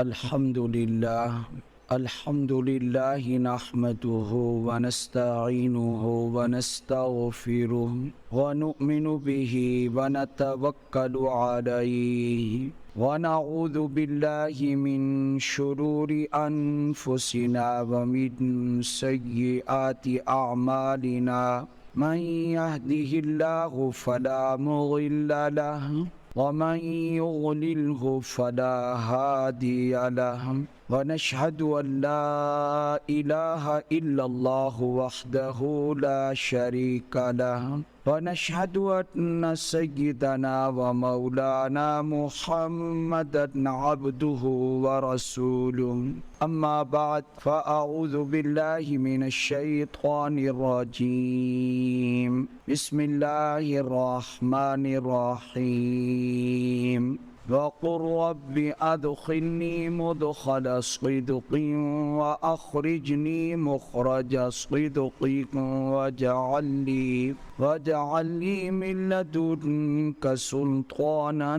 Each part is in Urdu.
الحمد لله نحمده ونستعينه ونستغفره ونؤمن به ونتوكل عليه ونعوذ بالله من شرور أنفسنا ومن سيئات أعمالنا من يهده الله فلا مضل له ومن يضلله فلا هادي له ونشهد أن لا إله إلا الله وحده لا شريك له ونشهد أن سيدنا ومولانا محمدا عبده ورسوله أما بعد فأعوذ بالله من الشيطان الرجيم بسم الله الرحمن الرحيم وقل رب أدخلني مدخل صدق وأخرجني مخرج صدق واجعل لي من لدنك سلطانا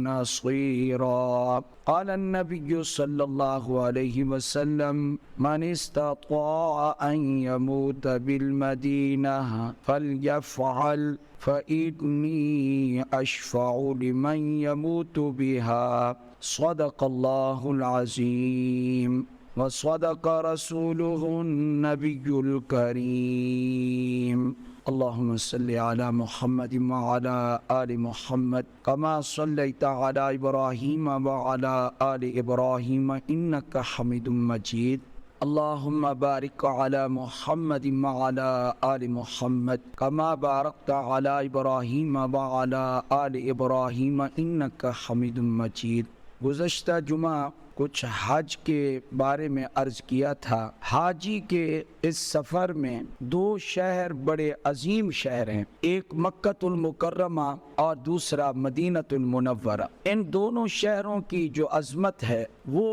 نصيرا. قال النبي صلى الله عليه وسلم من استطاع أن يموت بالمدينة فليفعل فإني أشفع لمن يموت بها. صدق الله العظيم وصدق رسوله النبي الكريم. اللهم صل على محمد وعلى آل محمد كما صليت على إبراهيم وعلى آل إبراهيم إنك حميد مجيد. اللهم بارك على محمد وعلى آل محمد كما باركت على إبراهيم وعلى آل إبراهيم إنك حميد مجيد. گزشتہ جمعہ کچھ حج کے بارے میں عرض کیا تھا. حاجی کے اس سفر میں دو شہر بڑے عظیم شہر ہیں، ایک مکہ المکرمہ اور دوسرا مدینہ المنورہ. ان دونوں شہروں کی جو عظمت ہے وہ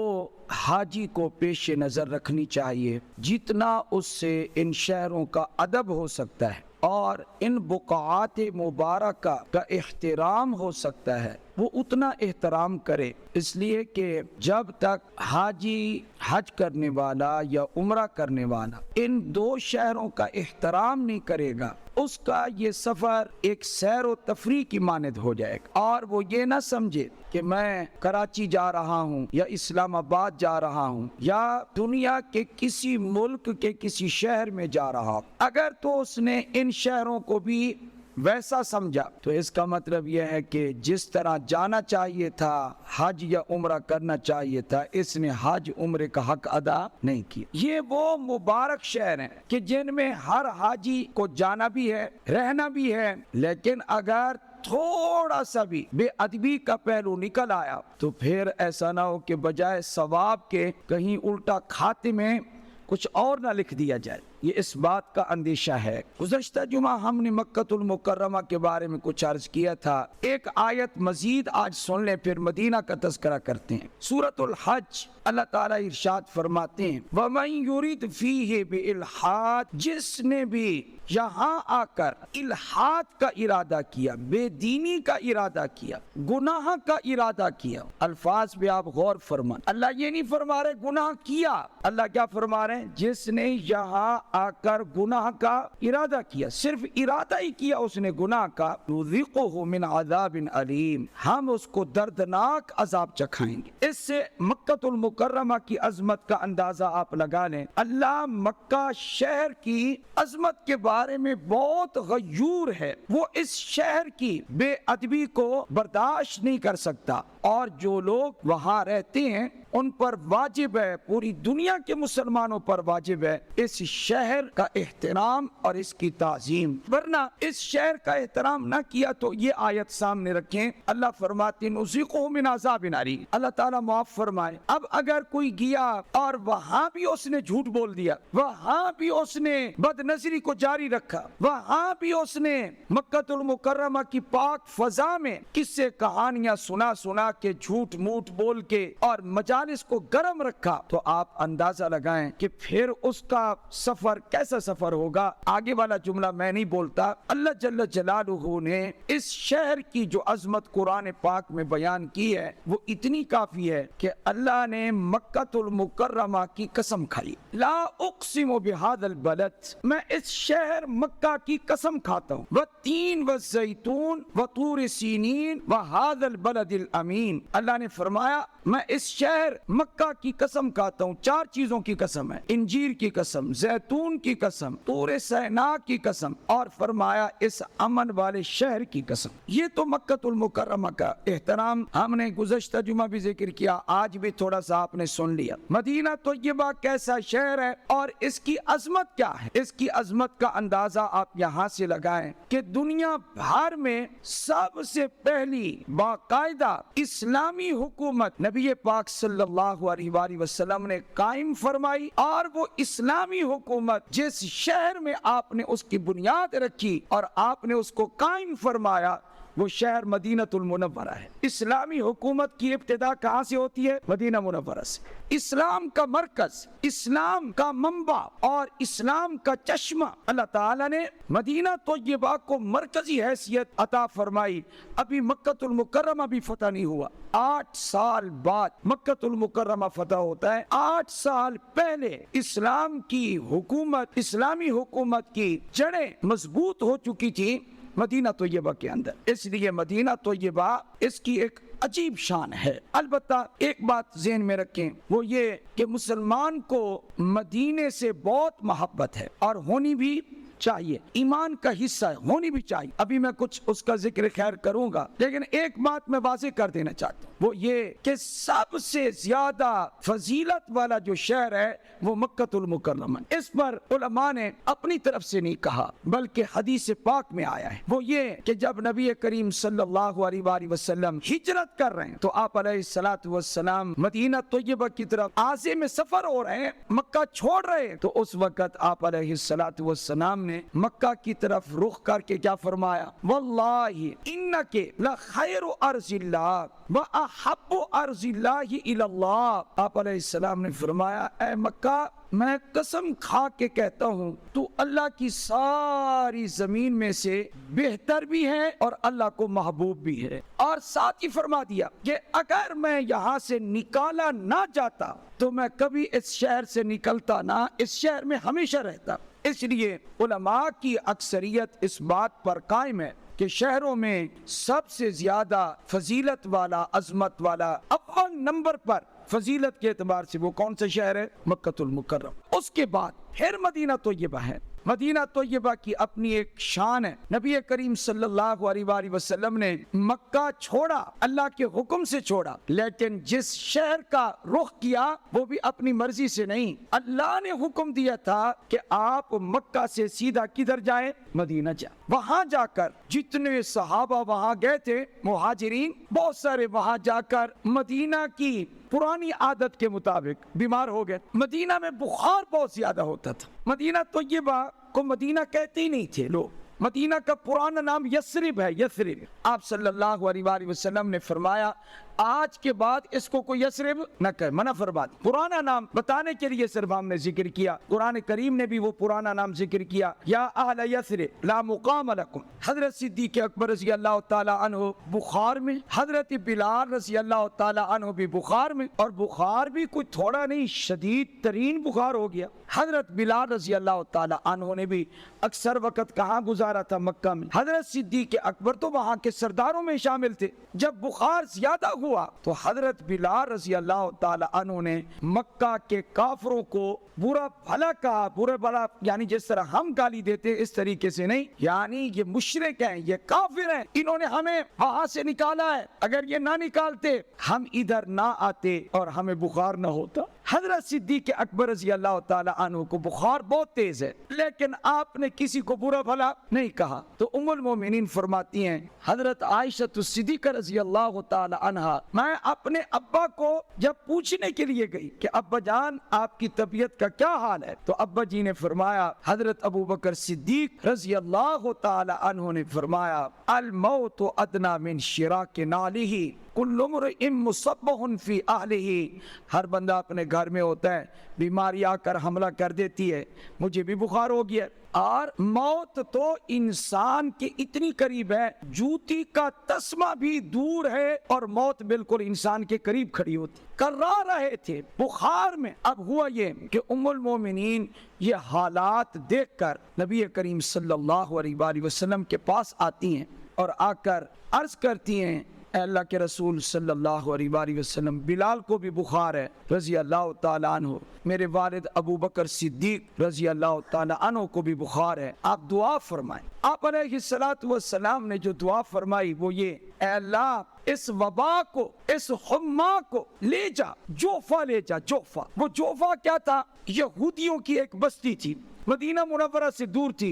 حاجی کو پیش نظر رکھنی چاہیے. جتنا اس سے ان شہروں کا ادب ہو سکتا ہے اور ان بقعات مبارکہ کا احترام ہو سکتا ہے وہ اتنا احترام کرے، اس لیے کہ جب تک حاجی حج کرنے والا یا عمرہ کرنے والا ان دو شہروں کا احترام نہیں کرے گا اس کا یہ سفر ایک سیر و تفریح کی مانند ہو جائے گا، اور وہ یہ نہ سمجھے کہ میں کراچی جا رہا ہوں یا اسلام آباد جا رہا ہوں یا دنیا کے کسی ملک کے کسی شہر میں جا رہا ہوں. اگر تو اس نے ان شہروں کو بھی ویسا سمجھا تو اس کا مطلب یہ ہے کہ جس طرح جانا چاہیے تھا حج یا عمرہ کرنا چاہیے تھا اس نے حج عمرے کا حق ادا نہیں کیا. یہ وہ مبارک شہر ہیں کہ جن میں ہر حاجی کو جانا بھی ہے رہنا بھی ہے، لیکن اگر تھوڑا سا بھی بے ادبی کا پہلو نکل آیا تو پھر ایسا نہ ہو کہ بجائے ثواب کے کہیں الٹا کھاتے میں کچھ اور نہ لکھ دیا جائے. یہ اس بات کا اندیشہ ہے. گزشتہ جمعہ ہم نے مکہ المکرمہ کے بارے میں کچھ عرض کیا تھا. ایک آیت مزید آج سن لیں پھر مدینہ کا تذکرہ کرتے ہیں. سورۃ الحج اللہ تعالیٰ ارشاد فرماتے ہیں وَمَن يُرِدْ فِيهِ بِإِلْحَادٍ، جس نے بھی یہاں آ کر الحاد کا ارادہ کیا، بے دینی کا ارادہ کیا، گناہ کا ارادہ کیا. الفاظ پہ آپ غور فرمائیں. اللہ یہ نہیں فرما رہے گناہ کیا، اللہ کیا فرما رہے ہیں؟ جس نے یہاں آ کر گناہ کا ارادہ کیا، صرف ارادہ ہی کیا اس نے گناہ کا، نذقہ من عذاب علیم، ہم اس کو دردناک عذاب چکھائیں گے. اس سے مکہ المکرمہ کی عظمت کا اندازہ آپ لگا لیں. اللہ مکہ شہر کی عظمت کے بارے میں بہت غیور ہے. وہ اس شہر کی بے ادبی کو برداشت نہیں کر سکتا، اور جو لوگ وہاں رہتے ہیں ان پر واجب ہے، پوری دنیا کے مسلمانوں پر واجب ہے اس شہر کا احترام اور اس کی تعظیم. ورنہ اس شہر کا احترام نہ کیا تو یہ آیت سامنے رکھیں. اللہ فرماتے نذقہ من عذاب علیم، اللہ تعالیٰ معاف فرمائے. اب اگر کوئی گیا اور وہاں بھی اس نے جھوٹ بول دیا، وہاں بھی اس نے بد نظری کو جاری رکھا، وہاں بھی اس نے مکہ المکرمہ کی پاک فضا میں قصے کہانیاں سنا کے جھوٹ موٹ بول کے اور مجالس مجالس کو گرم رکھا تو آپ اندازہ لگائیں کہ پھر اس کا سفر کیسا سفر ہوگا۔ آگے والا جملہ میں نہیں بولتا، اللہ جل جلالہ نے اس شہر کی جو عظمت قرآن پاک میں بیان کی ہے وہ اتنی کافی ہے کہ اللہ نے مکہ المکرمہ کی قسم کھائی، لا اقسم بہذا البلد، میں اس شہر مکہ کی قسم کھاتا ہوں، والتین والزیتون وطور سینین وہذا البلد الامین۔ اللہ نے فرمایا میں اس شہر مکہ کی قسم کھاتا ہوں، چار چیزوں کی قسم ہے، انجیر کی قسم، زیتون کی قسم، طور سینا کی قسم، اور فرمایا اس امن والے شہر کی قسم۔ یہ تو مکہ المکرمہ کا احترام ہم نے گزشتہ جمعہ بھی ذکر کیا، آج بھی تھوڑا سا آپ نے سن لیا۔ مدینہ طیبہ کیسا شہر ہے اور اس کی عظمت کیا ہے؟ اس کی عظمت کا اندازہ آپ یہاں سے لگائیں کہ دنیا بھر میں سب سے پہلی باقاعدہ اسلامی حکومت نبی پاک صلی اللہ علیہ وآلہ وسلم نے قائم فرمائی، اور وہ اسلامی حکومت جس شہر میں آپ نے اس کی بنیاد رکھی اور آپ نے اس کو قائم فرمایا وہ شہر مدینہ المنورہ ہے۔ اسلامی حکومت کی ابتدا کہاں سے ہوتی ہے؟ مدینہ منورہ سے۔ اسلام کا مرکز، اسلام کا منبع اور اسلام کا چشمہ، اللہ تعالیٰ نے مدینہ طیبہ کو مرکزی حیثیت عطا فرمائی۔ ابھی مکہ المکرمہ بھی فتح نہیں ہوا، 8 سال بعد مکہ المکرمہ فتح ہوتا ہے۔ 8 سال پہلے اسلام کی حکومت، اسلامی حکومت کی جڑیں مضبوط ہو چکی تھی مدینہ طیبہ کے اندر، اس لیے مدینہ طیبہ اس کی ایک عجیب شان ہے۔ البتہ ایک بات ذہن میں رکھیں، وہ یہ کہ مسلمان کو مدینے سے بہت محبت ہے اور ہونی بھی چاہیے، ایمان کا حصہ ہے، ہونی بھی چاہیے۔ ابھی میں کچھ اس کا ذکر خیر کروں گا، لیکن ایک بات میں واضح کر دینا چاہتا ہوں، وہ یہ کہ سب سے زیادہ فضیلت والا جو شہر ہے وہ مکہ المکرمہ۔ اس پر علماء نے اپنی طرف سے نہیں کہا بلکہ حدیث پاک میں آیا ہے، وہ یہ کہ جب نبی کریم صلی اللہ علیہ وآلہ وسلم ہجرت کر رہے ہیں تو آپ علیہ الصلوۃ والسلام مدینہ طیبہ کی طرف عازم میں سفر ہو رہے ہیں، مکہ چھوڑ رہے ہیں، تو اس وقت آپ علیہ الصلوۃ والسلام نے مکہ کی طرف رخ کر کے کیا فرمایا؟ واللہ انک لخیر ارض اللہ واحب ارض اللہ الی اللہ۔ آپ علیہ السلام نے فرمایا اے مکہ، میں قسم کھا کے کہتا ہوں تو اللہ کی ساری زمین میں سے بہتر بھی ہے اور اللہ کو محبوب بھی ہے، اور ساتھ ہی فرما دیا کہ اگر میں یہاں سے نکالا نہ جاتا تو میں کبھی اس شہر سے نکلتا نہ، اس شہر میں ہمیشہ رہتا۔ اس لیے علماء کی اکثریت اس بات پر قائم ہے کہ شہروں میں سب سے زیادہ فضیلت والا، عظمت والا، اول نمبر پر فضیلت کے اعتبار سے وہ کون سا شہر ہے؟ مکہ المکرمہ۔ اس کے بعد پھر مدینہ طیبہ ہے۔ مدینہ طیبہ کی اپنی ایک شان ہے۔ نبی کریم صلی اللہ علیہ وآلہ وسلم نے مکہ چھوڑا، اللہ کے حکم سے چھوڑا، لیکن جس شہر کا رخ کیا وہ بھی اپنی مرضی سے نہیں، اللہ نے حکم دیا تھا کہ آپ مکہ سے سیدھا کدھر جائیں؟ مدینہ جائیں۔ وہاں جا کر جتنے صحابہ وہاں گئے تھے، مہاجرین، بہت سارے وہاں جا کر مدینہ کی پرانی عادت کے مطابق بیمار ہو گئے۔ مدینہ میں بخار بہت زیادہ ہوتا تھا۔ مدینہ طیبہ کو مدینہ کہتے ہی نہیں تھے لوگ، مدینہ کا پرانا نام یثرب ہے، یثرب۔ آپ صلی اللہ علیہ وآلہ وسلم نے فرمایا آج کے بعد اس کو کوئی یثرب نہ کہے، منع فرما دی۔ پرانا نام بتانے کے لیے صرف ہم نے ذکر کیا، قرآن کریم نے بھی وہ پرانا نام ذکر کیا، یا اہل یثرب لا مقام لکم۔ حضرت صدیق اکبر رضی اللہ تعالی عنہ بخار میں، حضرت بلال رضی اللہ تعالی عنہ بھی بخار میں، اور بخار بھی کوئی تھوڑا نہیں، شدید ترین بخار ہو گیا۔ حضرت بلال رضی اللہ تعالی عنہ نے بھی اکثر وقت کہاں گزارا تھا؟ مکہ میں۔ حضرت صدیق اکبر تو وہاں کے سرداروں میں شامل تھے۔ جب بخار زیادہ ہوا تو حضرت بلال رضی اللہ تعالی عنہ نے مکہ کے کافروں کو برا بھلا کہا، برا بھلا یعنی جس طرح ہم گالی دیتے اس طریقے سے نہیں، یعنی یہ مشرک ہیں، یہ کافر ہیں، انہوں نے ہمیں وہاں سے نکالا ہے، اگر یہ نہ نکالتے ہم ادھر نہ آتے اور ہمیں بخار نہ ہوتا۔ حضرت صدیق اکبر رضی اللہ تعالی عنہ کو بخار بہت تیز ہے، لیکن آپ نے کسی کو برا بھلا نہیں کہا۔ تو ام المومنین فرماتی ہیں حضرت عائشہ صدیقہ رضی اللہ تعالی عنہا، میں اپنے ابا کو جب پوچھنے کے لیے گئی کہ ابا جان آپ کی طبیعت کا کیا حال ہے، تو ابا جی نے فرمایا، حضرت ابو بکر صدیق رضی اللہ تعالی عنہ نے فرمایا الموت ادنی من شراک نعلہ، کل امرئ مصبح فی اہلہ، ہر بندہ اپنے گھر میں ہوتا ہے، بیماری آ کر حملہ کر دیتی ہے، مجھے بھی بخار ہو گیا، اور موت تو انسان کے اتنی قریب ہے، جوتی کا تسمہ بھی دور ہے اور موت بالکل انسان کے قریب کھڑی ہوتی، کرا رہے تھے بخار میں۔ اب ہوا یہ کہ ام المومنین یہ حالات دیکھ کر نبی کریم صلی اللہ علیہ وآلہ وسلم کے پاس آتی ہیں اور آ کر عرض کرتی ہیں، اے اللہ کے رسول صلی اللہ علیہ وآلہ وسلم، بلال کو بھی بخار ہے رضی اللہ تعالیٰ عنہ، میرے والد ابو بکر صدیق رضی اللہ تعالیٰ عنہ کو بھی بخار ہے، آپ دعا فرمائیں۔ آپ علیہ السلام نے جو دعا فرمائی وہ یہ، اے اللہ اس وبا کو، اس حما کو لے جا، جوفا لے جا، جوفا۔ وہ جوفا کیا تھا؟ یہودیوں کی ایک بستی تھی، مدینہ منورہ سے دور تھی۔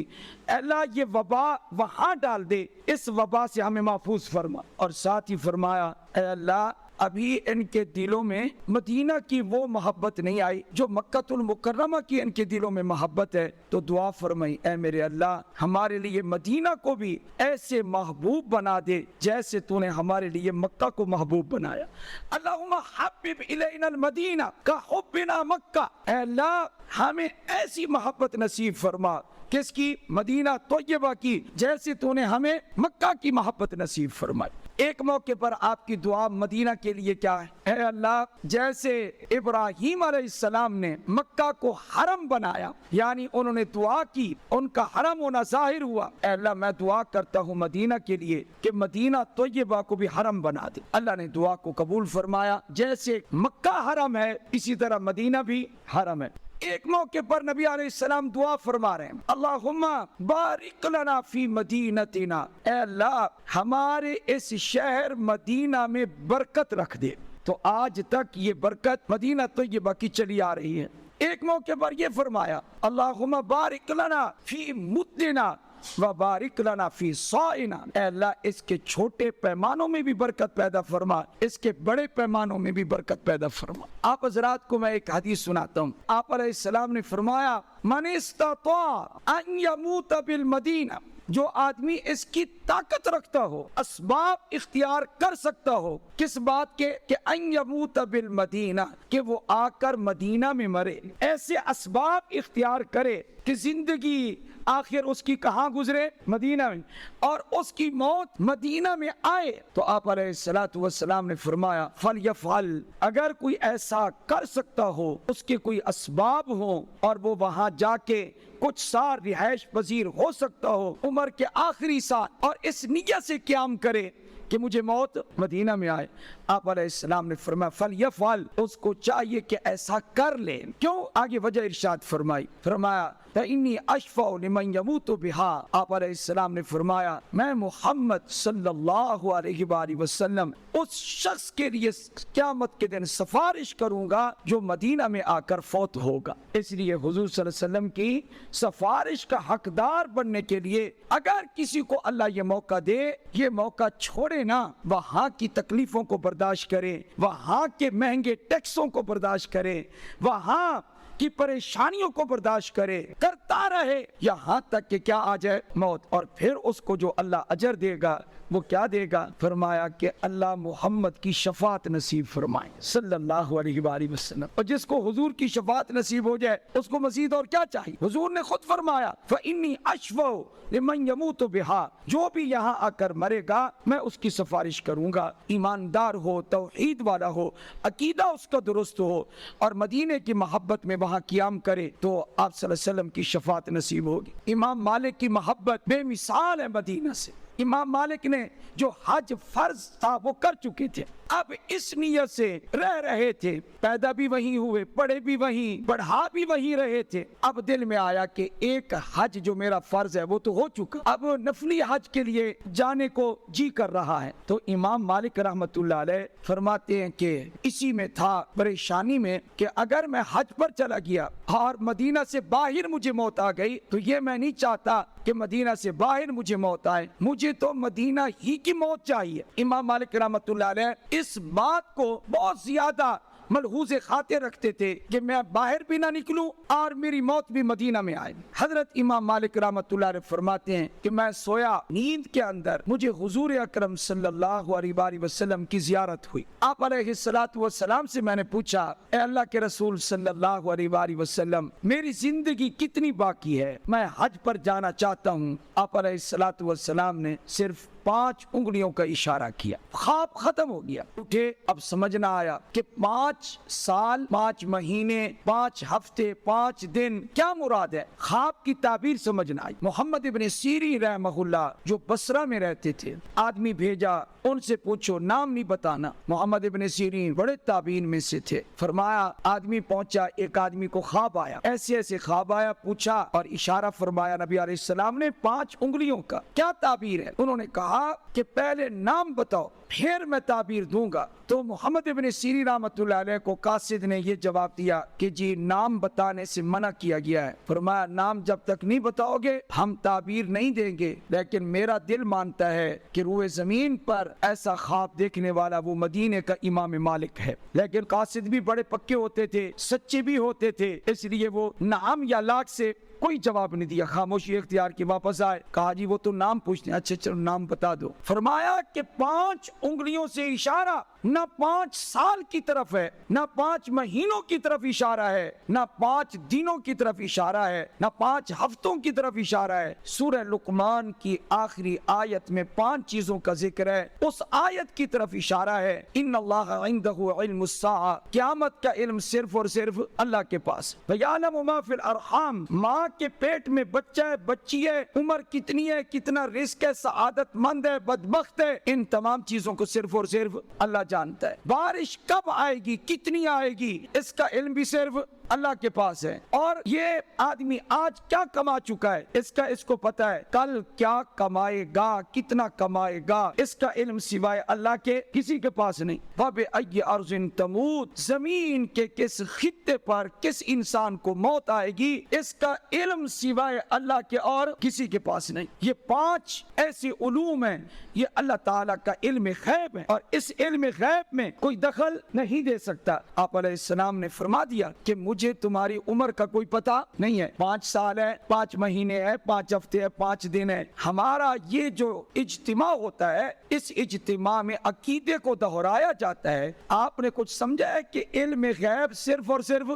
اے اللہ یہ وبا وہاں ڈال دے، اس وبا سے ہمیں محفوظ فرما۔ اور ساتھ ہی فرمایا، اے اللہ ابھی ان کے دلوں میں مدینہ کی وہ محبت نہیں آئی جو مکہ المکرمہ کی ان کے دلوں میں محبت ہے، تو دعا فرمائی، اے میرے اللہ ہمارے لیے مدینہ کو بھی ایسے محبوب بنا دے جیسے تو نے ہمارے لیے مکہ کو محبوب بنایا۔ اللہم حبب الینا المدینہ کا حبنا مکہ، اے اللہ ہمیں ایسی محبت نصیب فرما، کس کی؟ مدینہ طیبہ کی، جیسے تو نے ہمیں مکہ کی محبت نصیب فرمائی۔ ایک موقع پر آپ کی دعا مدینہ کے لیے کیا ہے؟ اے اللہ جیسے ابراہیم علیہ السلام نے مکہ کو حرم بنایا، یعنی انہوں نے دعا کی، ان کا حرم ہونا ظاہر ہوا، اے اللہ میں دعا کرتا ہوں مدینہ کے لیے کہ مدینہ طیبہ کو بھی حرم بنا دے۔ اللہ نے دعا کو قبول فرمایا، جیسے مکہ حرم ہے اسی طرح مدینہ بھی حرم ہے۔ ایک موقع پر نبی علیہ السلام دعا فرما رہے ہیں، اللہم بارک لنا فی مدینتنا، اے اللہ ہمارے اس شہر مدینہ میں برکت رکھ دے۔ تو آج تک یہ برکت مدینہ طیبہ کی چلی آ رہی ہے۔ ایک موقع پر یہ فرمایا، اللہم بارک لنا فی مدنا وبارک لنا فی صائنا، اے اللہ اس کے چھوٹے پیمانوں میں بھی برکت پیدا فرما، اس کے بڑے پیمانوں میں بھی برکت پیدا فرما۔ آپ حضرات کو میں ایک حدیث سناتا ہوں۔ آپ علیہ السلام نے فرمایا، من استطاع ان یموت بالمدینہ، جو آدمی اس کی طاقت رکھتا ہو، اسباب اختیار کر سکتا ہو، کس بات کے؟ کہ ان یموت بالمدینہ، کہ وہ آ کر مدینہ میں مرے، ایسے اسباب اختیار کرے کہ زندگی آخر اس کی کہاں گزرے؟ مدینہ میں، اور اس کی موت مدینہ میں آئے۔ تو آپ علیہ السلام نے فرمایا، فَلْيَفْعَلْ، اگر کوئی ایسا کر سکتا ہو، اس کے کوئی اسباب ہوں اور وہ وہاں جا کے کچھ سال رہائش پذیر ہو سکتا ہو عمر کے آخری سال، اور اس نیت سے قیام کرے کہ مجھے موت مدینہ میں آئے، آپ علیہ السلام نے فرمایا فَلْيَفْعَلْ، اس کو چاہیے کہ ایسا کر لے۔ کیوں؟ آگے وجہ ارشاد فرمائی، فرمایا فَإِنِّي أَشْفَعُ لِمَنْ يَمُوتُ بِهَا، آپ علیہ السلام نے فرمایا میں محمد صلی اللہ علیہ وآلہ وسلم اس شخص کے لیے قیامت کے دن سفارش کروں گا جو مدینہ میں آ کر فوت ہوگا۔ اس لیے حضور صلی اللہ علیہ وسلم کی سفارش کا حقدار بننے کے لیے اگر کسی کو اللہ یہ موقع دے، یہ موقع چھوڑے نہ، وہاں کی تکلیفوں کو برداشت کرے، وہاں کے مہنگے ٹیکسوں کو برداشت کرے، وہاں کی پریشانیوں کو برداشت کرے، کرتا رہے یہاں تک کہ کیا آ جائے؟ موت۔ اور پھر اس کو جو اللہ اجر دے گا وہ کیا دے گا؟ فرمایا کہ اللہ محمد کی شفاعت نصیب فرمائے صلی اللہ علیہ وآلہ وسلم، اور جس کو حضور کی شفاعت نصیب ہو جائے اس کو مزید اور کیا چاہیے؟ حضور نے خود فرمایا فَإِنِّي أَشْفَعُ لِمَنْ يَمُوتُ بِهَا، جو بھی یہاں آ کر مرے گا میں اس کی سفارش کروں گا، ایماندار ہو، توحید والا ہو، عقیدہ اس کا درست ہو، اور مدینے کی محبت میں وہاں قیام کرے تو آپ صلی اللہ علیہ وسلم کی شفاعت نصیب ہوگی۔ امام مالک کی محبت بے مثال ہے مدینہ سے۔ امام مالک نے جو حج فرض تھا وہ کر چکے تھے، اب اس نیت سے رہ رہے تھے، پیدا بھی وہیں ہوئے، پڑھے بھی وہیں، پڑھا بھی وہیں رہے تھے، اب دل میں آیا کہ ایک حج جو میرا فرض ہے وہ تو ہو چکا، اب نفلی حج کے لیے جانے کو جی کر رہا ہے۔ تو امام مالک رحمت اللہ علیہ فرماتے ہیں کہ اسی میں تھا پریشانی میں کہ اگر میں حج پر چلا گیا اور مدینہ سے باہر مجھے موت آ گئی تو یہ میں نہیں چاہتا کہ مدینہ سے باہر مجھے موت آئے، مجھے تو مدینہ ہی کی موت چاہیے۔ امام مالک رحمت اللہ علیہ اس بات کو بہت زیادہ ملحوظ خاطر رکھتے تھے کہ میں باہر بھی نہ نکلوں اور میری موت بھی مدینہ میں آئے۔ حضرت امام مالک رحمۃ اللہ علیہ فرماتے ہیں کہ میں سویا، نیند کے اندر مجھے حضور اکرم صلی اللہ علیہ وآلہ وسلم کی زیارت ہوئی۔ آپ علیہ الصلوۃ والسلام سے میں نے پوچھا، اے اللہ کے رسول صلی اللہ علیہ وآلہ وسلم، میری زندگی کتنی باقی ہے؟ میں حج پر جانا چاہتا ہوں۔ آپ علیہ الصلوۃ والسلام نے صرف 5 انگلیوں کا اشارہ کیا، خواب ختم ہو گیا۔ اٹھے، اب سمجھنا آیا کہ 5 سال، 5 مہینے، 5 ہفتے، 5 دن کیا مراد ہے؟ خواب کی تعبیر سمجھنا آئی۔ محمد ابن سیرین رحمہ اللہ جو بصرہ میں رہتے تھے، آدمی بھیجا، ان سے پوچھو، نام نہیں بتانا۔ محمد ابن سیرین بڑے تابعین میں سے تھے۔ فرمایا، آدمی پہنچا، ایک آدمی کو خواب آیا، ایسے ایسے خواب آیا، پوچھا اور اشارہ فرمایا نبی علیہ السلام نے 5 انگلیوں کا، کیا تعبیر ہے؟ انہوں نے کہا کہ پہلے نام بتاؤ پھر میں تعبیر دوں گا۔ تو محمد ابن سیرین رحمۃ اللہ علیہ کو قاصد نے یہ جواب دیا کہ جی نام بتانے سے منع کیا گیا ہے۔ فرمایا، نام جب تک نہیں بتاؤ گے ہم تعبیر نہیں دیں گے، لیکن میرا دل مانتا ہے کہ روئے زمین پر ایسا خواب دیکھنے والا وہ مدینے کا امام مالک ہے۔ لیکن قاصد بھی بڑے پکے ہوتے تھے، سچے بھی ہوتے تھے، اس لیے وہ نام یا لاکھ سے کوئی جواب نہیں دیا، خاموشی اختیار کی، واپس آئے، کہا جی وہ تو نام پوچھتے ہیں، اچھا چلو نام بتا دو۔ فرمایا کہ 5 انگلیوں سے اشارہ نہ 5 سال کی طرف ہے، نہ 5 مہینوں کی طرف اشارہ ہے، نہ 5 دنوں کی طرف اشارہ ہے، نہ 5 ہفتوں کی طرف اشارہ ہے۔ سورہ لقمان کی آخری آیت میں 5 چیزوں کا ذکر ہے، اس آیت کی طرف اشارہ ہے۔ ان اللہ عنده علم الساعہ، قیامت کا علم صرف اور صرف اللہ کے پاس۔ وَيَعْلَمُ مَا فِي الْأَرْحَامِ، ماں کے پیٹ میں بچہ ہے، بچی ہے، عمر کتنی ہے، کتنا رزق ہے، سعادت مند ہے، بدبخت ہے، ان تمام چیزوں کو صرف اور صرف اللہ جانتا ہے۔ بارش کب آئے گی، کتنی آئے گی، اس کا علم بھی صرف اللہ کے پاس ہے۔ اور یہ آدمی آج کیا کما چکا ہے، اس کو پتا ہے، کل کیا کمائے گا، کتنا کمائے گا، اس کا علم سوائے اللہ کے کسی کے پاس نہیں۔ وَبِأَيِّ أَرْضٍ تَمُوتُ، زمین کے کس خطے پر کس انسان کو موت آئے گی، اس کا علم سوائے اللہ کے اور کسی کے پاس نہیں۔ یہ 5 ایسے علوم ہیں، یہ اللہ تعالیٰ کا علم غیب ہے، اور اس علم غیب میں کوئی دخل نہیں دے سکتا۔ آپ علیہ السلام نے فرما دیا کہ مجھے تمہاری عمر کا کوئی پتہ نہیں ہے، 5 سال ہے، 5 مہینے ہے، 5 ہفتے ہے، 5 دن ہے۔ ہمارا یہ جو اجتماع ہوتا ہے، اس اجتماع میں عقیدے کو دہرایا جاتا ہے۔ آپ نے کچھ سمجھا ہے کہ علم غیب صرف اور صرف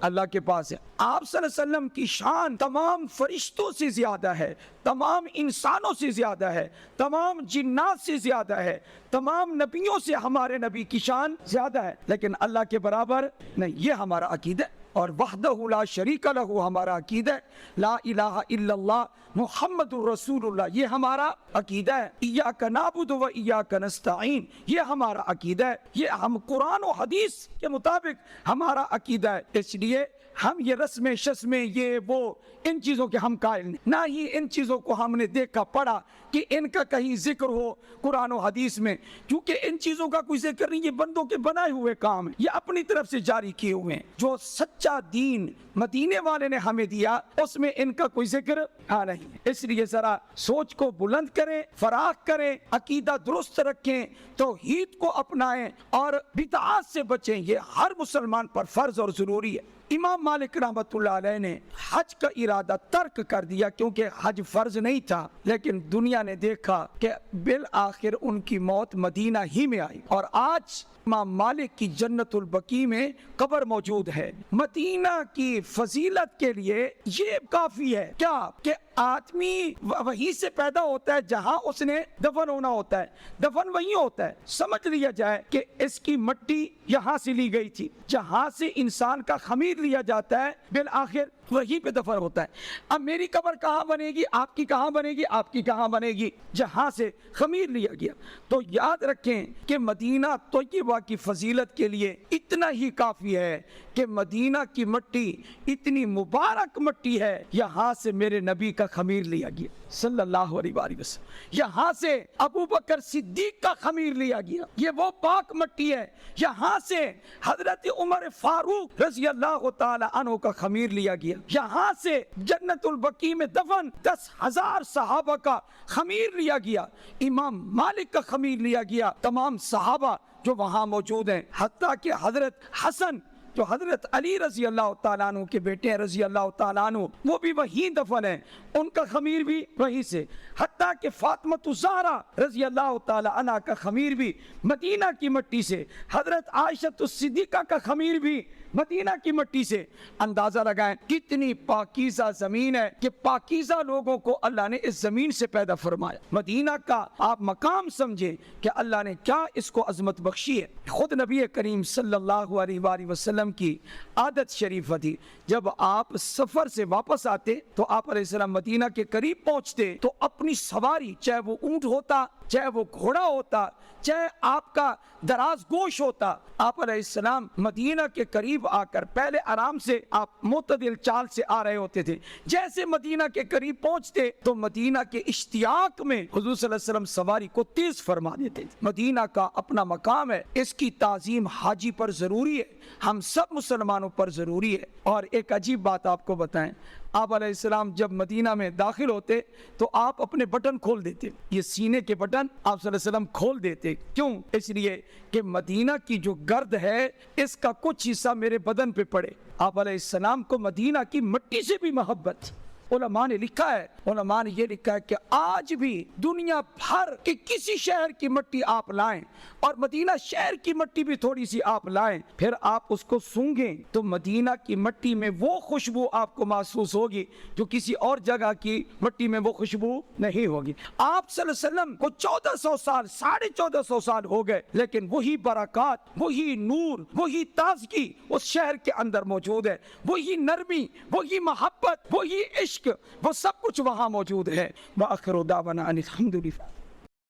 اللہ کے پاس ہے۔ آپ صلی اللہ علیہ وسلم کی شان تمام فرشتوں سے زیادہ ہے، تمام انسانوں سے زیادہ ہے، تمام جنات سے زیادہ ہے، تمام نبیوں سے ہمارے نبی کی شان زیادہ ہے، لیکن اللہ کے برابر نہیں۔ یہ ہمارا عقیدہ ہے، اور وحدہ لا شریک لہ ہمارا عقیدہ ہے، لا الہ الا اللہ محمد الرسول اللہ یہ ہمارا عقیدہ ہے، ایاک نعبد و ایاک نستعین یہ ہمارا عقیدہ ہے، یہ ہم قرآن و حدیث کے مطابق ہمارا عقیدہ ہے۔ اس لیے ہم یہ رسم شسمیں، یہ وہ، ان چیزوں کے ہم قائل نہیں، نہ ہی ان چیزوں کو ہم نے دیکھا پڑھا کہ ان کا کہیں ذکر ہو قرآن و حدیث میں، کیونکہ ان چیزوں کا کوئی ذکر نہیں، یہ بندوں کے بنائے ہوئے کام ہیں، یہ اپنی طرف سے جاری کیے ہوئے ہیں۔ جو سچا دین مدینے والے نے ہمیں دیا، اس میں ان کا کوئی ذکر نہیں ہے۔ اس لیے ذرا سوچ کو بلند کریں، فراخ کریں، عقیدہ درست رکھیں، توحید کو اپنائیں اور بدعات سے بچیں، یہ ہر مسلمان پر فرض اور ضروری ہے۔ امام مالک رحمۃ اللہ علیہ نے حج کا ارادہ ترک کر دیا کیونکہ حج فرض نہیں تھا، لیکن دنیا نے دیکھا کہ بالآخر ان کی موت مدینہ ہی میں آئی، اور آج امام مالک کی جنت البقیع میں قبر موجود ہے۔ مدینہ کی فضیلت کے لیے یہ کافی ہے کیا کہ آدمی وہیں سے پیدا ہوتا ہے جہاں اس نے دفن ہونا ہوتا ہے، دفن وہیں ہوتا ہے۔ سمجھ لیا جائے کہ اس کی مٹی یہاں سے لی گئی تھی، جہاں سے انسان کا خمیر لیا جاتا ہے بالآخر وہیں پہ دفن ہوتا ہے۔ اب میری قبر کہاں بنے گی، آپ کی کہاں بنے گی، آپ کی کہاں بنے گی، جہاں سے خمیر لیا گیا۔ تو یاد رکھیں کہ مدینہ طیبہ کی فضیلت کے لیے اتنا ہی کافی ہے کہ مدینہ کی مٹی اتنی مبارک مٹی ہے، یہاں سے میرے نبی کا خمیر لیا گیا صلی اللہ علیہ وآلہ وسلم، یہاں سے ابو بکر صدیق کا خمیر لیا گیا، یہ وہ پاک مٹی ہے، یہاں سے حضرت عمر فاروق رضی اللہ تعالی عنہ کا خمیر لیا گیا، یہاں سے جنت البقیع میں دفن 10,000 صحابہ کا خمیر لیا گیا، امام مالک کا خمیر لیا گیا، تمام صحابہ جو وہاں موجود ہیں، حتیٰ کہ حضرت حسن جو حضرت علی رضی اللہ تعالیٰ عنہ کے بیٹے ہیں رضی اللہ تعالیٰ عنہ، وہ بھی وہیں دفن ہیں، ان کا خمیر بھی وہیں سے، حتیٰ کہ فاطمہ الزہرا رضی اللہ تعالیٰ عنہ کا خمیر بھی مدینہ کی مٹی سے، حضرت عائشہ الصدیقہ کا خمیر بھی مدینہ کی مٹی سے۔ اندازہ لگائیں کتنی پاکیزہ زمین ہے کہ پاکیزہ لوگوں کو اللہ نے اس زمین سے پیدا فرمایا۔ مدینہ کا آپ مقام سمجھیں کہ اللہ نے کیا اس کو عظمت بخشی ہے۔ خود نبی کریم صلی اللہ علیہ وآلہ وسلم کی عادت شریفہ تھی، جب آپ سفر سے واپس آتے تو آپ علیہ السلام مدینہ کے قریب پہنچتے تو اپنی سواری، چاہے وہ اونٹ ہوتا، چاہے وہ گھوڑا ہوتا، چاہے آپ کا دراز گوش ہوتا، آپ علیہ السلام مدینہ کے قریب آ کر پہلے آرام سے آپ معتدل چال سے آ رہے ہوتے تھے، جیسے مدینہ کے قریب پہنچتے تو مدینہ کے اشتیاق میں حضور صلی اللہ علیہ وسلم سواری کو تیز فرما دیتے تھے۔ مدینہ کا اپنا مقام ہے، اس کی تعظیم حاجی پر ضروری ہے، ہم سب مسلمانوں پر ضروری ہے۔ اور ایک عجیب بات آپ کو بتائیں، آپ علیہ السلام جب مدینہ میں داخل ہوتے تو آپ اپنے بٹن کھول دیتے، یہ سینے کے بٹن آپ صلی اللہ علیہ وسلم کھول دیتے۔ کیوں؟ اس لیے کہ مدینہ کی جو گرد ہے اس کا کچھ حصہ میرے بدن پہ پڑے۔ آپ علیہ السلام کو مدینہ کی مٹی سے بھی محبت تھی۔ علماء نے لکھا ہے، علماء نے یہ لکھا ہے کہ آج بھی دنیا بھر کے کسی شہر کی مٹی آپ لائیں اور مدینہ شہر کی مٹی بھی تھوڑی سی آپ لائیں، پھر آپ اس کو سونگیں تو مدینہ کی مٹی میں وہ خوشبو آپ کو محسوس ہوگی جو کسی اور جگہ کی مٹی میں وہ خوشبو نہیں ہوگی۔ آپ صلی اللہ علیہ وسلم کو 1400 سال 1450 سال ہو گئے، لیکن وہی برکات، وہی نور، وہی تازگی اس شہر کے اندر موجود ہے، وہی نرمی، وہی محبت، وہی عشق، وہ سب کچھ وہاں موجود ہے۔ وآخر دعوانا ان الحمد للہ۔